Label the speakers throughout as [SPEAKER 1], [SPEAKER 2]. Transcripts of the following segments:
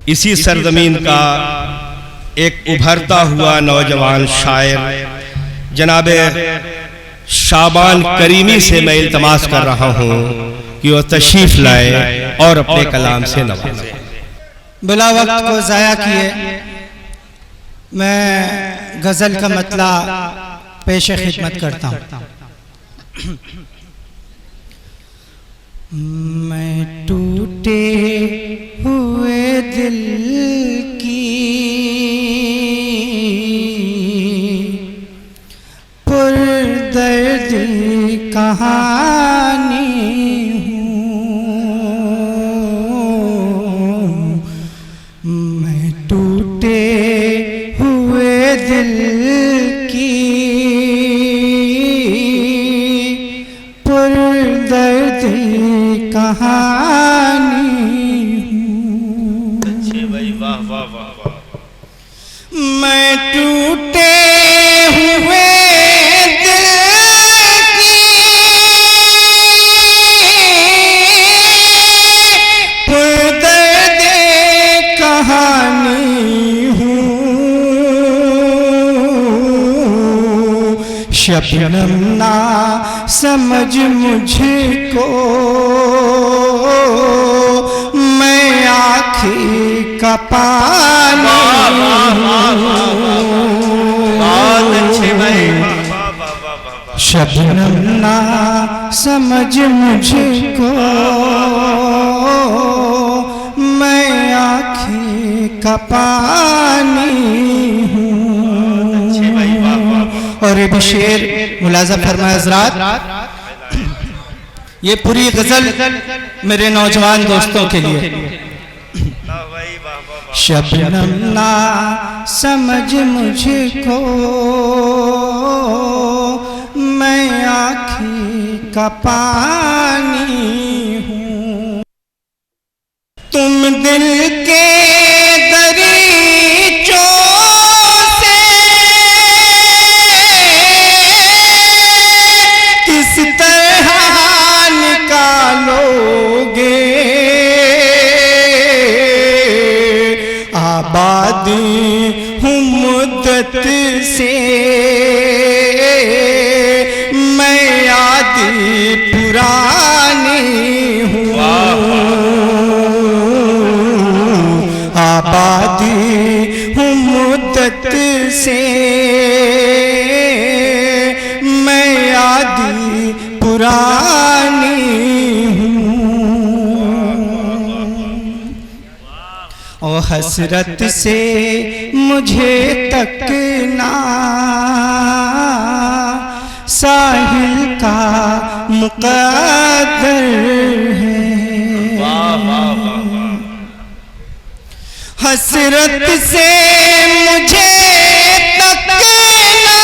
[SPEAKER 1] इसी सरजमीन का एक उभरता हुआ नौजवान शायर जनाबे शाबान करीमी से मैं इल्तमास कर रहा हूँ कि वो तशरीफ लाए और अपने कलाम से नवाजे।
[SPEAKER 2] बिला वक्त को ज़ाया किए मैं गज़ल का मतला पेश खिदमत करता हूँ। मैं टूटे हुए दिल की पुरदर्द कहानी हूँ। मैं टूटे हुए दिल की पुरदर्द कहानी हूँ।
[SPEAKER 1] अच्छे भाई, वाह वाह वाह वाह।
[SPEAKER 2] मैं टूटे हुए शबनम ना समझ मुझको मैं आँखी का पानी हूँ। शबनम ना समझ मुझको मैं आँखी का पानी हूँ। और ये भी शेर मुलाजा फरमाए हज़रात, ये पूरी गजल मेरे नौजवान दोस्तों के लिए। शबनम ना समझ मुझको मैं आँखी का पानी हूँ। तुम दिल के आबादी हूँ मुद्दत से मैं यादी पुरानी हूँ। आबादी हूँ मुद्दत से मैं यादी पुरानी हूँ। और हसरत से मुझे तकना साहिल का मुक़द्दर है। हसरत से मुझे तकना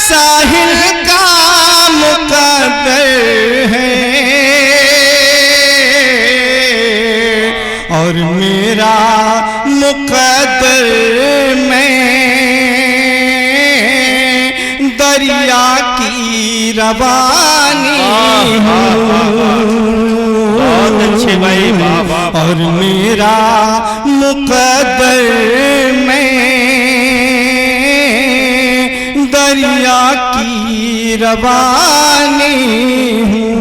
[SPEAKER 2] साहिल का मुक़द्दर है। और मेरा मुक़द्दर में दरिया की रवानी हूँ।
[SPEAKER 1] अच्छे भाई,
[SPEAKER 2] और मेरा मुक़द्दर में दरिया की रवानी हूँ।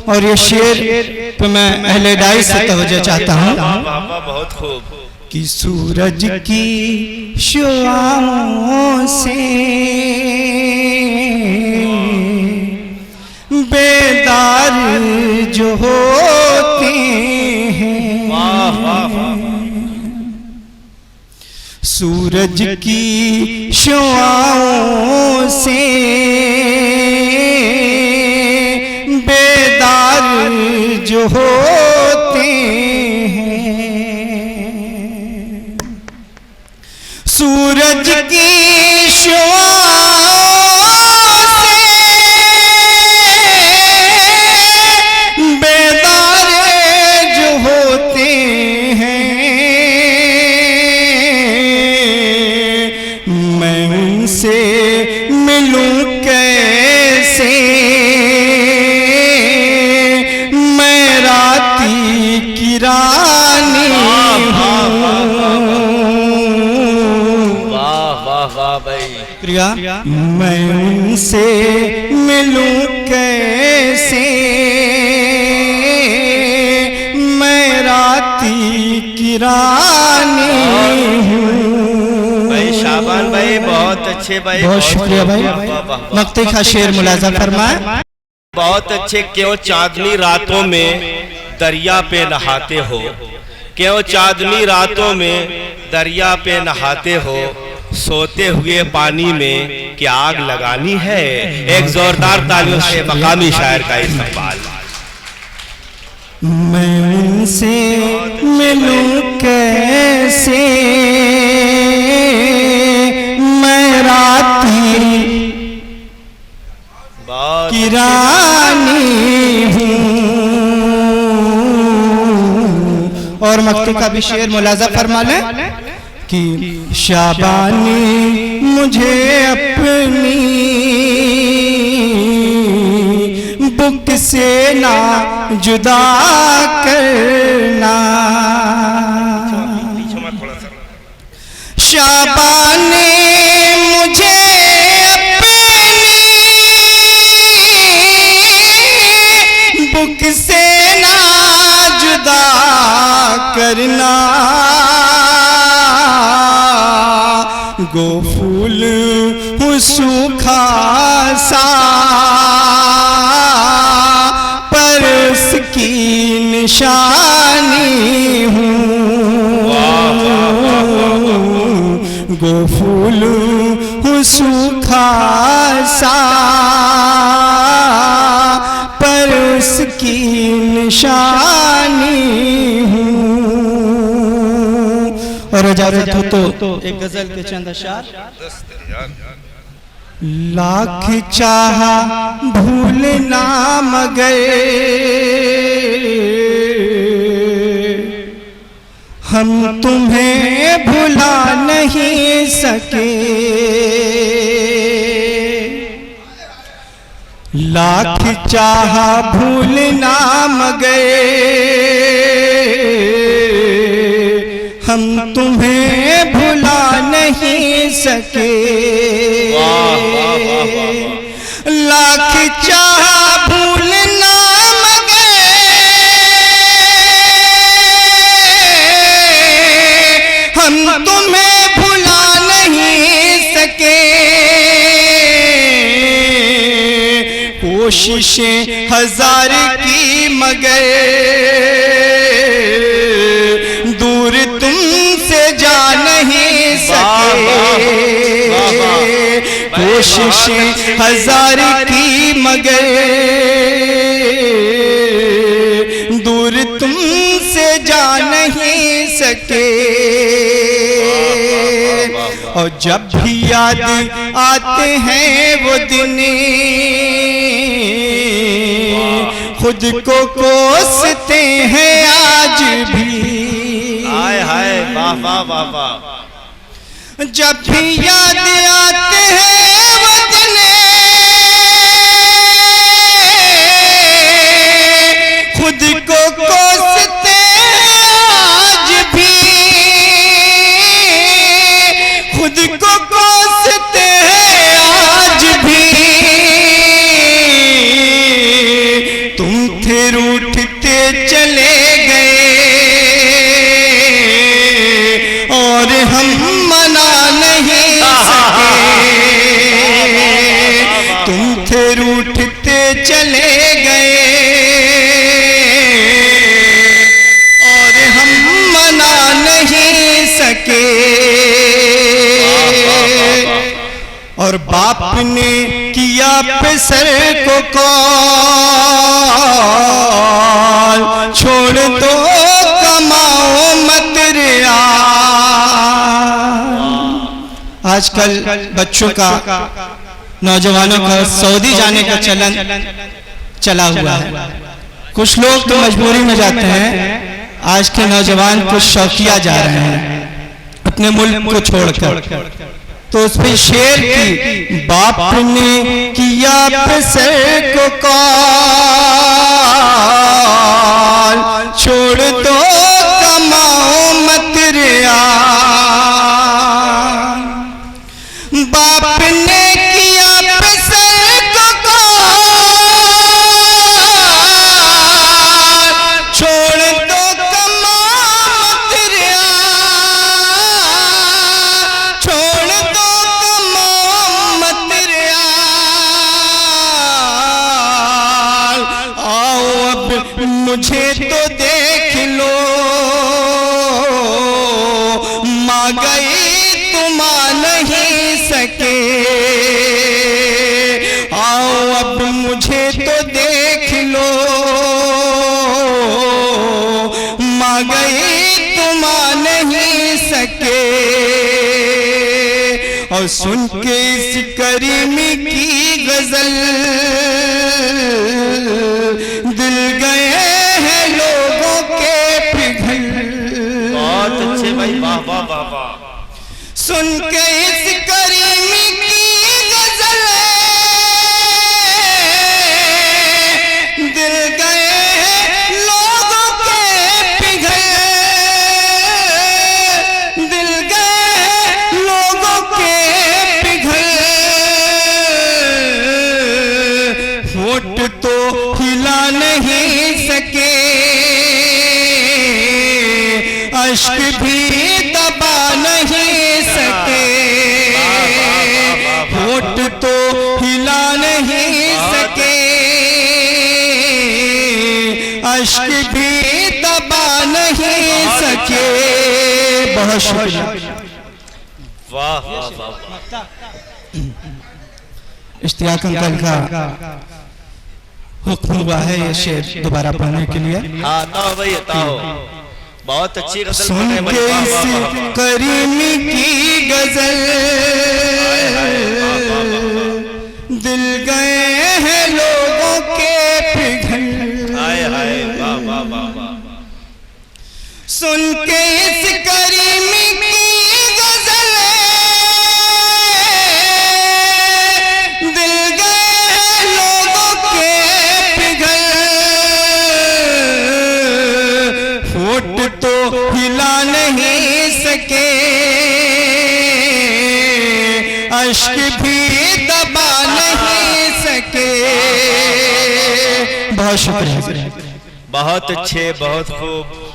[SPEAKER 2] और ये शेर तो मैं अहले डाई से तवज्जो चाहता हूँ।
[SPEAKER 1] बहुत खूब।
[SPEAKER 2] कि सूरज की शुआओं से बेदार जो होते हैं, सूरज की शुआओं से बेदार जो होते हैं, सूरज की शुआओं से बेदार जो होते हैं, मैं उनसे मिलूं कैसे
[SPEAKER 3] वाह वाह भाई।
[SPEAKER 2] प्रिया, मैं उनसे मिलूं कैसे, मैं राती की रानी हूँ।
[SPEAKER 3] भाई शाबान भाई, बहुत अच्छे भाई,
[SPEAKER 2] बहुत शुक्रिया भाई।
[SPEAKER 3] वाह, वाह, वाह।
[SPEAKER 2] मक्ते का शेर मुलाजा फरमाए।
[SPEAKER 3] बहुत अच्छे। क्यों चांदनी रातों में दरिया पे नहाते हो, क्यों चांदनी रातों में दरिया पे नहाते हो, सोते हुए पानी में क्या आग लगानी है। एक जोरदार तालियों से मकामी शायर का इस्तकबाल।
[SPEAKER 2] मैं उनसे मिलूं कैसे, मैं राती की रानी हूँ। और मक्ते का भी शेर मुलाजा फरमा लें कि शाबानी मुझे अपनी बुक से ना जुदा करना, शाबानी मुझे अपनी बुक से ना जुदा करना, गो फूल हूँ सूखा सा पर उसकी निशानी हूँ। गो फूल हूँ सूखा सा पर उसकी निशानी हूँ। और इजाजत हो तो एक गजल के चंद अशार। लाख चाहा भूलना मगर हम तुम्हें भुला नहीं सके, लाख चाहा भूलना मगर हम तुम्हें भुला नहीं सके। लाख चाहा भूलना मगर हम तुम्हें भुला नहीं सके, कोशिशें हजार की मगर दूर तुमसे जा नहीं सके, कोशिशें हजार की मगर दूर तुमसे जा नहीं सके। और जब भी याद आते हैं वो दिन खुद को कोसते हैं आज भी।
[SPEAKER 3] हाय हाय, वाह वाह वाह वाह।
[SPEAKER 2] जब भी याद आते हैं वो दिन खुद को कोसते आज भी, खुद को कोसते हैं आज भी। तुम थे रूठते चले गए और हम मना नहीं सके, तुम थे रूठते चले गए और हम मना नहीं सके। और बाप ने किया पे सर को कॉल, छोड़ दो कमाओ मत रिया। आजकल बच्चों का, नौजवानों का सऊदी जाने का चलन चला हुआ है। कुछ लोग तो मजबूरी में जाते हैं, आज के नौजवान कुछ शौकिया जा रहे हैं अपने मुल्क को छोड़कर। तो उस पे शेर की, बाप ने किया पे सर को कॉल, छोड़ दो कमाओ मत रिया। तुम आ नहीं सके, आओ अब मुझे तो देख लो, माँ गई तुम आ नहीं सके। और सुन के इस करीमी की गजल दिल गए हैं लोगों के पिघल।
[SPEAKER 3] बहुत अच्छे भाई, वाह वाह वाह वाह।
[SPEAKER 2] सुन के इस करीमी की गजल दिल गए हैं लोगों के पिघल, दिल गए हैं लोगों के पिघल। होठ तो हिला नहीं सके, अश्क भी दबा नहीं सके, होठ तो हिला नहीं सके, अश्क भी दबा नहीं सके। बहुत शुक्रिया।
[SPEAKER 3] वाह वाह वाह।
[SPEAKER 2] इश्तियाक अंकल का हुक्म हुआ है ये शेर दोबारा पढ़ने के लिए।
[SPEAKER 3] हाँ ताओ भाई ताओ, बहुत अच्छी गजल
[SPEAKER 2] सुन
[SPEAKER 3] पढ़े भाई,
[SPEAKER 2] के
[SPEAKER 3] वाह
[SPEAKER 2] इस
[SPEAKER 3] वाह वाह वाह।
[SPEAKER 2] करीमी की गजल दिल गए हैं लोगों के पिघल।
[SPEAKER 3] हाय हाय वाह वाह वाह वाह।
[SPEAKER 2] सुन के इस करीमी की गजल दिल गए हैं लोगों के पिघल। होठ तो हिला नहीं सके, अश्क भी दबा नहीं सके। बहुत शुक्रिया।
[SPEAKER 3] बहुत अच्छे, बहुत खूब।